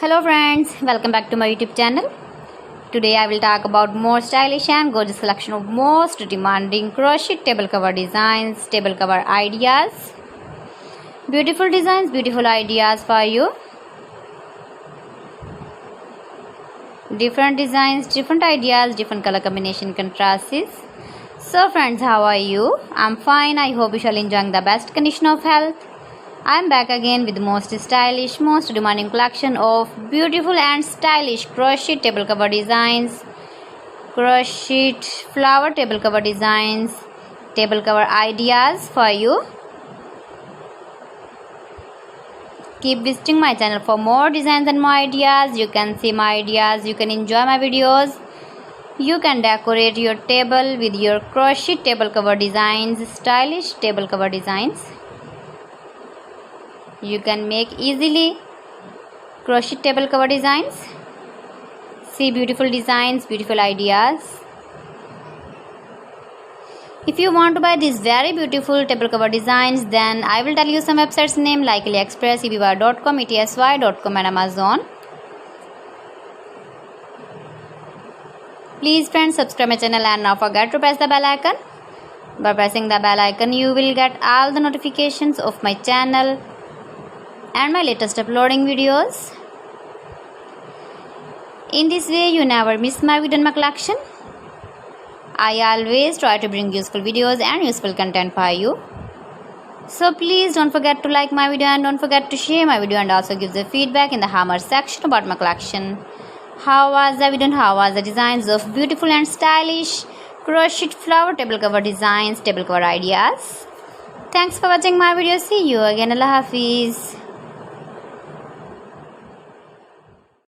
Hello friends, welcome back to my YouTube channel. Today I will talk about more stylish and gorgeous collection of most demanding crochet table cover designs, table cover ideas. Beautiful designs, beautiful ideas for you. Different designs, different ideas, different color combination contrasts. So friends, how are you? I'm fine. I hope you shall enjoying the best condition of health. I'm back again with the most stylish, most demanding collection of beautiful and stylish crochet table cover designs, crochet flower table cover designs, table cover ideas for you. Keep visiting my channel for more designs and more ideas. You can see my ideas, you can enjoy my videos. You can decorate your table with your crochet table cover designs, stylish table cover designs. You can make easily crochet table cover designs. See beautiful designs, beautiful ideas. If you want to buy these very beautiful table cover designs, then I will tell you some websites name like AliExpress, eBay.com, etsy.com and Amazon. Please friends, subscribe my channel and not forget to press the bell icon. By pressing the bell icon, you will get all the notifications of my channel and my latest uploading videos. In this way, you never miss my video and my collection. I always try to bring useful videos and useful content for you. So please don't forget to like my video and don't forget to share my video and also give the feedback in the hammer section about my collection. How was the video and how was the designs of beautiful and stylish crochet flower table cover designs, table cover ideas. Thanks for watching my video. See you again. Allah Hafiz.